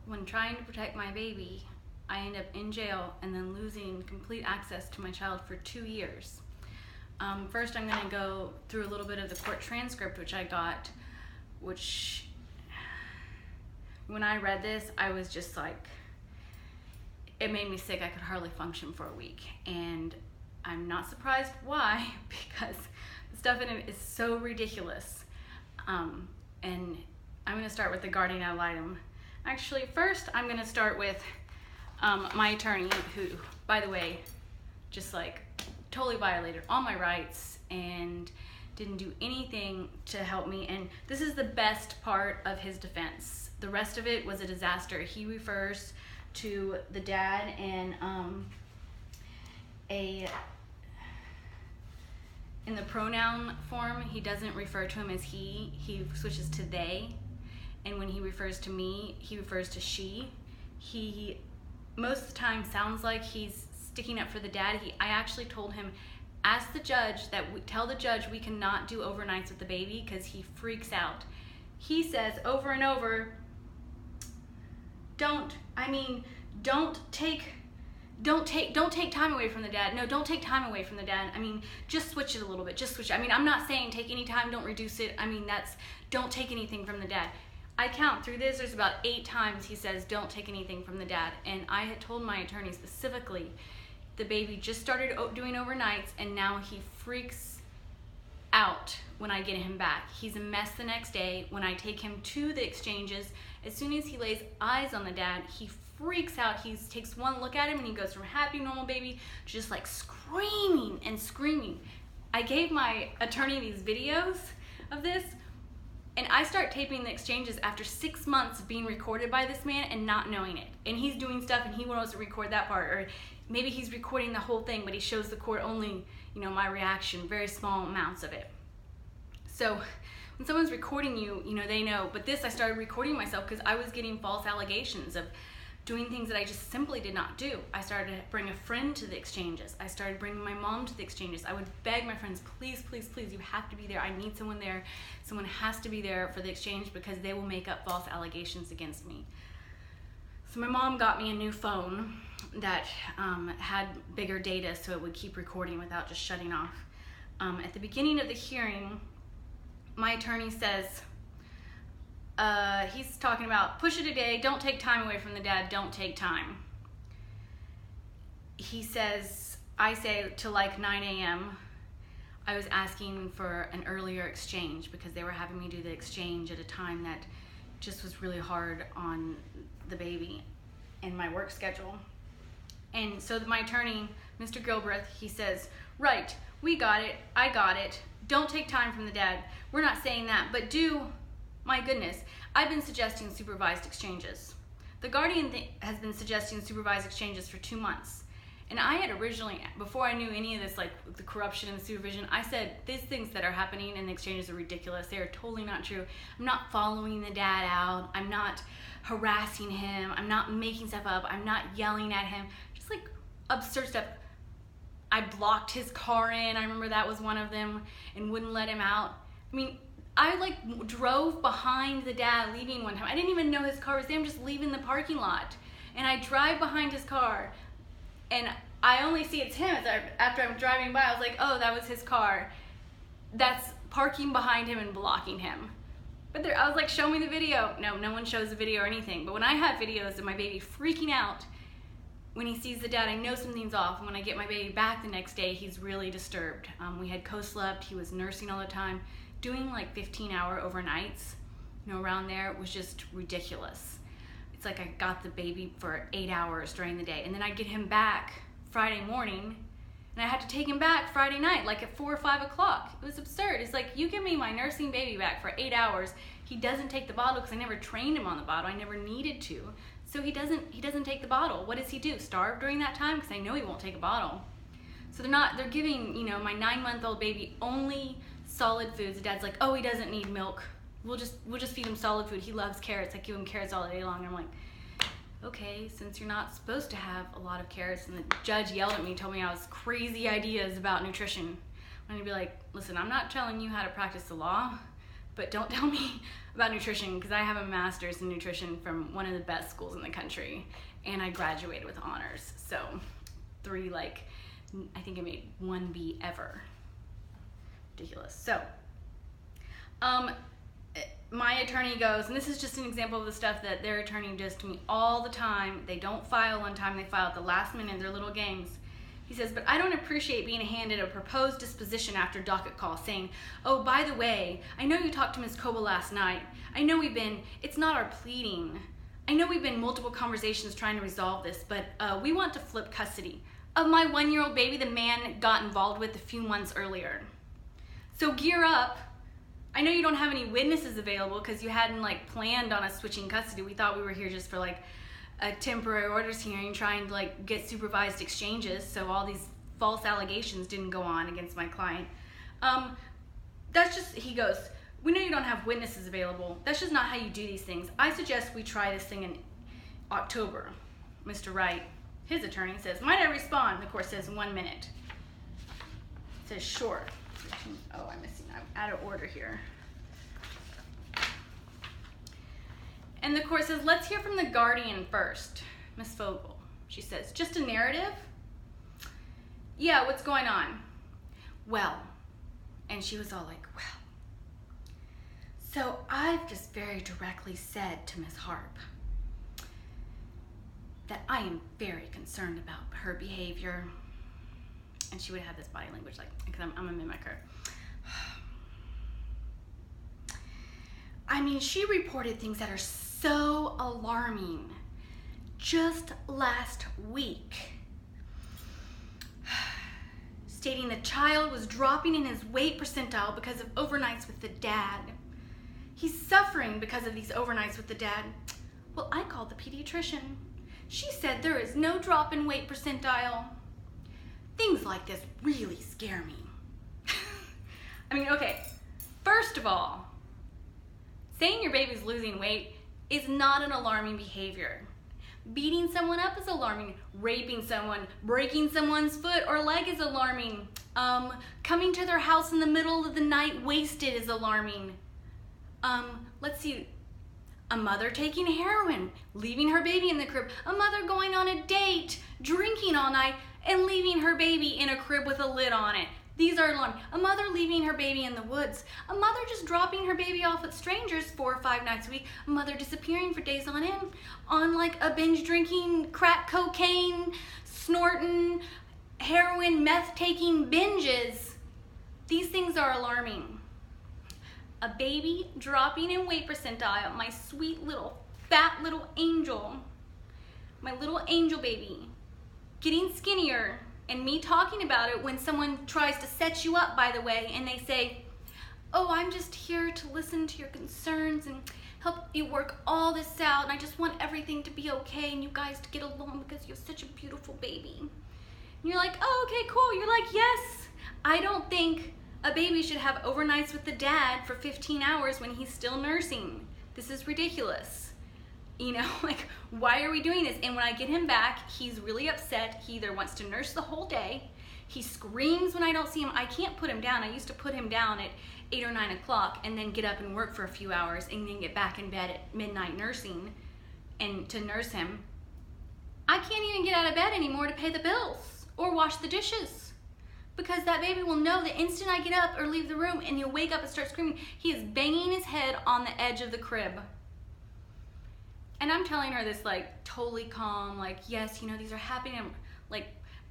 when trying to protect my baby, I end up in jail and then losing complete access to my child for 2 years. First, I'm going to go through a little bit of the court transcript, which I got, which when I read this, I was just like, it made me sick. I could hardly function for a week. And I'm not surprised why, because the stuff in it is so ridiculous. And I'm going to start with the guardian ad litem. Actually, first, I'm going to start with my attorney, who, by the way, just like totally violated all my rights and didn't do anything to help me. And this is the best part of his defense. The rest of it was a disaster. He refers to the dad and in the pronoun form, he doesn't refer to him as he switches to they. And when he refers to me, he refers to she. He most of the time sounds like he's sticking up for the dad. I actually told him, ask the judge tell the judge we cannot do overnights with the baby because he freaks out. He says over and over, don't take time away from the dad. No, don't take time away from the dad. I mean, just switch it a little bit. Just switch it. I mean, I'm not saying take any time, don't reduce it. I mean, don't take anything from the dad. I count through this, there's about 8 times he says don't take anything from the dad. And I had told my attorney specifically, the baby just started doing overnights and now he freaks out when I get him back. He's a mess the next day. When I take him to the exchanges, as soon as he lays eyes on the dad, he freaks out. He takes one look at him and he goes from happy, normal baby to just like screaming and screaming. I gave my attorney these videos of this, and I start taping the exchanges after 6 months of being recorded by this man and not knowing it. And he's doing stuff and he wants to record that part, or maybe he's recording the whole thing, but he shows the court only, my reaction, very small amounts of it. So when someone's recording you, they know. But this, I started recording myself because I was getting false allegations of doing things that I just simply did not do. I started to bring a friend to the exchanges. I started bringing my mom to the exchanges. I would beg my friends, please, please, please, you have to be there. I need someone there. Someone has to be there for the exchange because they will make up false allegations against me. So my mom got me a new phone that had bigger data so it would keep recording without just shutting off. At the beginning of the hearing, my attorney says, he's talking about push it a day, don't take time away from the dad, don't take time. He says, I say to like 9 a.m., I was asking for an earlier exchange because they were having me do the exchange at a time that just was really hard on the baby and my work schedule. And so my attorney, Mr. Gilbreth, he says, right, we got it, I got it, don't take time from the dad. We're not saying that, but my goodness, I've been suggesting supervised exchanges. The guardian has been suggesting supervised exchanges for 2 months. And I had originally, before I knew any of this, like the corruption and the supervision, I said, these things that are happening in the exchanges are ridiculous. They are totally not true. I'm not following the dad out. I'm not harassing him. I'm not making stuff up. I'm not yelling at him. Just like absurd stuff. I blocked his car in. I remember that was one of them, and wouldn't let him out. I mean, I like drove behind the dad leaving one time. I didn't even know his car was there. I'm just leaving the parking lot. And I drive behind his car and I only see it's him. After I'm driving by, I was like, oh, that was his car. That's parking behind him and blocking him. But I was like, show me the video. No one shows the video or anything. But when I have videos of my baby freaking out, when he sees the dad, I know something's off. And when I get my baby back the next day, he's really disturbed. We had co-slept. He was nursing all the time. Doing like 15-hour overnights, around there was just ridiculous. It's like I got the baby for 8 hours during the day, and then I'd get him back Friday morning, and I had to take him back Friday night, like at 4 or 5 o'clock. It was absurd. It's like, you give me my nursing baby back for 8 hours. He doesn't take the bottle because I never trained him on the bottle. I never needed to. So he doesn't take the bottle. What does he do? Starve during that time? Because I know he won't take a bottle. So they're giving, my 9-month-old baby only solid foods. The dad's like, oh, he doesn't need milk. We'll just feed him solid food. He loves carrots. I give him carrots all day long. I'm like, okay, since you're not supposed to have a lot of carrots, and the judge yelled at me, told me I was crazy ideas about nutrition. I'm gonna be like, listen, I'm not telling you how to practice the law. But don't tell me about nutrition, because I have a master's in nutrition from one of the best schools in the country, and I graduated with honors. So I think I made 1B ever. Ridiculous. So, my attorney goes, and this is just an example of the stuff that their attorney does to me all the time. They don't file on time, they file at the last minute in their little games. He says, but I don't appreciate being handed a proposed disposition after docket call saying, oh, by the way, I know you talked to Ms. Coble last night. I know it's not our pleading. I know we've been multiple conversations trying to resolve this, but we want to flip custody of my 1-year-old baby the man got involved with a few months earlier. So gear up. I know you don't have any witnesses available because you hadn't planned on us switching custody. We thought we were here just for a temporary orders hearing, trying to get supervised exchanges, so all these false allegations didn't go on against my client. He goes, we know you don't have witnesses available. That's just not how you do these things. I suggest we try this thing in October. Mr. Wright, his attorney, says, might I respond? The court says 1 minute. It says sure. Oh, I'm out of order here. And the court says, let's hear from the guardian first. Miss Fogel, she says, just a narrative? Yeah, what's going on? Well, and she was all like, well. So I've just very directly said to Miss Harp that I am very concerned about her behavior. And she would have this body language because I'm a mimicker. I mean, she reported things that are so alarming just last week, stating the child was dropping in his weight percentile because of overnights with the dad. He's suffering because of these overnights with the dad. Well, I called the pediatrician. She said there is no drop in weight percentile. Things like this really scare me. I mean, okay, first of all, saying your baby's losing weight is not an alarming behavior. Beating someone up is alarming. Raping someone, breaking someone's foot or leg is alarming. Coming to their house in the middle of the night wasted is alarming. Let's see. A mother taking heroin, leaving her baby in the crib. A mother going on a date, drinking all night, and leaving her baby in a crib with a lid on it. These are alarming. A mother leaving her baby in the woods. A mother just dropping her baby off with strangers 4 or 5 nights a week. A mother disappearing for days on end on a binge drinking, crack cocaine, snorting, heroin, meth taking binges. These things are alarming. A baby dropping in weight percentile, my sweet little, fat little angel, my little angel baby, getting skinnier, and me talking about it when someone tries to set you up, by the way, and they say, oh, I'm just here to listen to your concerns and help you work all this out, and I just want everything to be okay and you guys to get along because you have such a beautiful baby. And you're like, oh, okay, cool. You're like, yes, I don't think a baby should have overnights with the dad for 15 hours when he's still nursing. This is ridiculous. Why are we doing this? And when I get him back, he's really upset. He either wants to nurse the whole day. He screams when I don't see him. I can't put him down. I used to put him down at 8 or 9 o'clock and then get up and work for a few hours and then get back in bed at midnight nursing and to nurse him. I can't even get out of bed anymore to pay the bills or wash the dishes because that baby will know the instant I get up or leave the room and he'll wake up and start screaming. He is banging his head on the edge of the crib. And I'm telling her this totally calm, yes, these are happening. I'm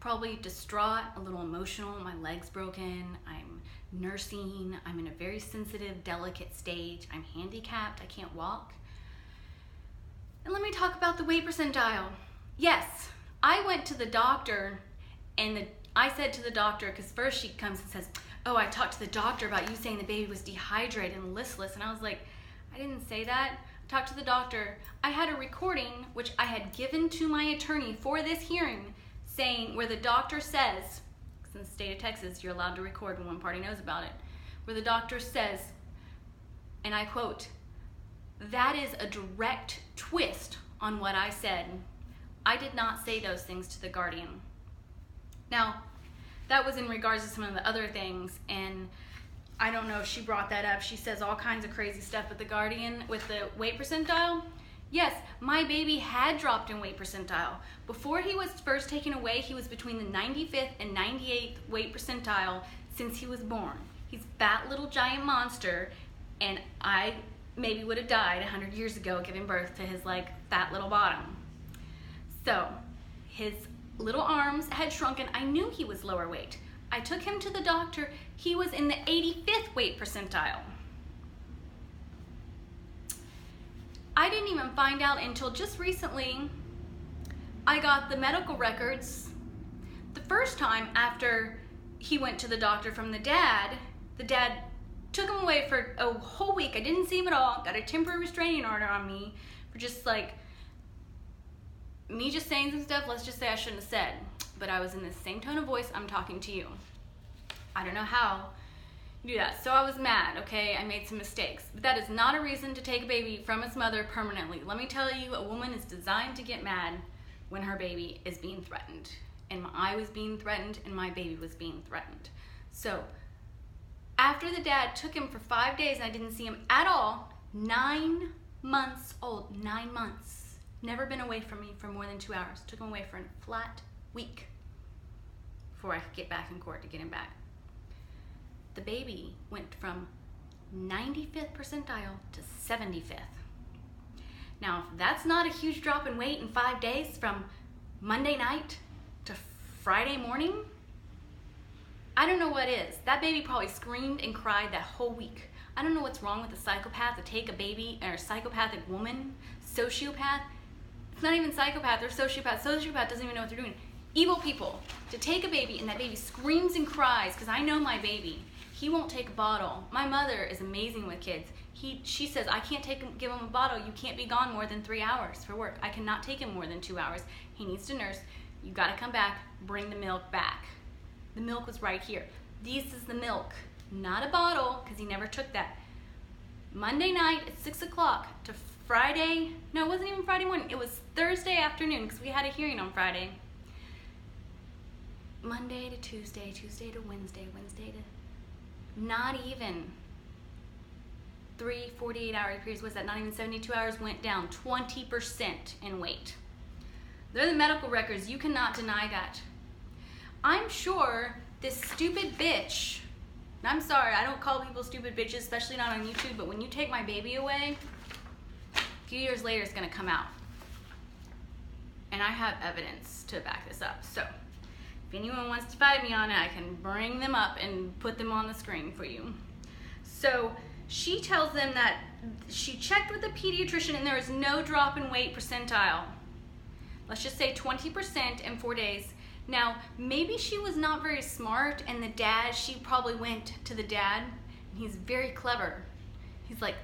probably distraught, a little emotional. My leg's broken. I'm nursing. I'm in a very sensitive, delicate stage. I'm handicapped. I can't walk. And let me talk about the weight percentile. Yes, I went to the doctor and I said to the doctor, because first she comes and says, oh, I talked to the doctor about you saying the baby was dehydrated and listless. And I was like, I didn't say that. Talked to the doctor. I had a recording which I had given to my attorney for this hearing saying where the doctor says, because in the state of Texas you're allowed to record when one party knows about it, where the doctor says, and I quote, that is a direct twist on what I said. I did not say those things to the guardian. Now, that was in regards to some of the other things, and I don't know if she brought that up. She says all kinds of crazy stuff with the Guardian, with the weight percentile. Yes, my baby had dropped in weight percentile. Before he was first taken away, he was between the 95th and 98th weight percentile since he was born. He's a fat little giant monster, and I maybe would have died 100 years ago giving birth to his like fat little bottom. So his little arms had shrunken. I knew he was lower weight. I took him to the doctor. He was in the 85th weight percentile. I didn't even find out until just recently. I got the medical records the first time after he went to the doctor from the dad. The dad took him away for a whole week. I didn't see him at all. Got a temporary restraining order on me for just like me just saying some stuff, let's just say I shouldn't have said. But I was in the same tone of voice I'm talking to you. I don't know how you do that. So I was mad, okay? I made some mistakes. But that is not a reason to take a baby from its mother permanently. Let me tell you, a woman is designed to get mad when her baby is being threatened. And I was being threatened and my baby was being threatened. So after the dad took him for 5 days and I didn't see him at all, 9 months old, 9 months. Never been away from me for more than 2 hours. Took him away for a flat week before I could get back in court to get him back. The baby went from 95th percentile to 75th. Now, if that's not a huge drop in weight in 5 days from Monday night to Friday morning, I don't know what is. That baby probably screamed and cried that whole week. I don't know what's wrong with a psychopath to take a baby, or a psychopathic woman, sociopath. It's not even psychopath or sociopath. Sociopath doesn't even know what they're doing. Evil people, to take a baby and that baby screams and cries, because I know my baby. He won't take a bottle. My mother is amazing with kids. She says, I can't give him a bottle. You can't be gone more than 3 hours for work. I cannot take him more than 2 hours. He needs to nurse. You gotta come back, bring the milk back. The milk was right here. This is the milk, not a bottle, because he never took that. Monday night at 6 o'clock to Friday, no, it wasn't even Friday morning. It was Thursday afternoon, because we had a hearing on Friday. Monday to Tuesday, Tuesday to Wednesday, Wednesday to not even 3 48-hour periods, was that not even 72 hours, went down 20% in weight. They're the medical records. You cannot deny that. I'm sure this stupid bitch, and I'm sorry, I don't call people stupid bitches, especially not on YouTube, but when you take my baby away, a few years later it's going to come out. And I have evidence to back this up. So if anyone wants to fight me on it, I can bring them up and put them on the screen for you. So she tells them that she checked with a pediatrician and there is no drop in weight percentile. Let's just say 20% in 4 days. Now, maybe she was not very smart, and the dad, she probably went to the dad, and he's very clever. He's like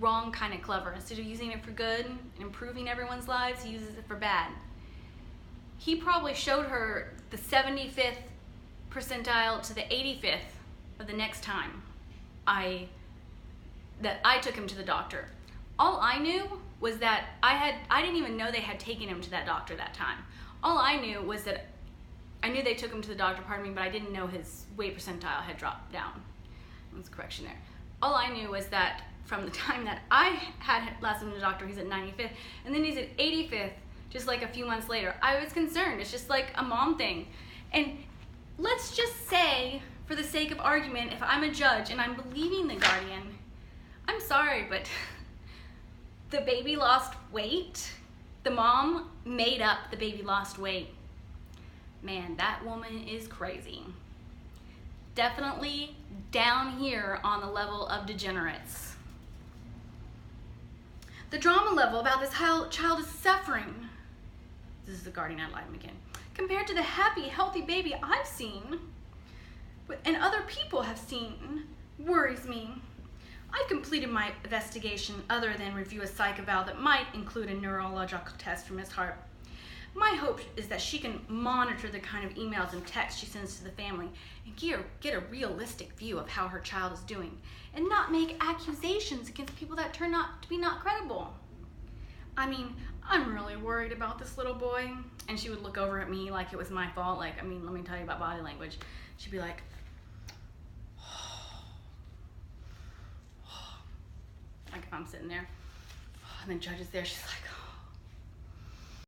wrong kind of clever. Instead of using it for good and improving everyone's lives, he uses it for bad. He probably showed her the 75th percentile to the 85th of the next time I took him to the doctor. All I knew was that I didn't even know they had taken him to that doctor that time. All I knew was that I knew they took him to the doctor, pardon me, but I didn't know his weight percentile had dropped down. That's a correction there. All I knew was that from the time that I had last seen the doctor, he's at 95th, and then he's at 85th just like a few months later. I was concerned. It's just like a mom thing. And let's just say, for the sake of argument, if I'm a judge and I'm believing the Guardian, I'm sorry, but the baby lost weight. The mom made up the baby lost weight. Man, that woman is crazy. Definitely down here on the level of degenerates. The drama level about this child is suffering. This is the Guardian ad litem again. Compared to the happy, healthy baby I've seen, and other people have seen, worries me. I've completed my investigation other than review a psych eval that might include a neurological test from his heart. My hope is that she can monitor the kind of emails and texts she sends to the family and get a realistic view of how her child is doing and not make accusations against people that turn out to be not credible. I mean, I'm really worried about this little boy. And she would look over at me like it was my fault. Like, I mean, let me tell you about body language. She'd be like, I'm sitting there, and the judge is there. She's like,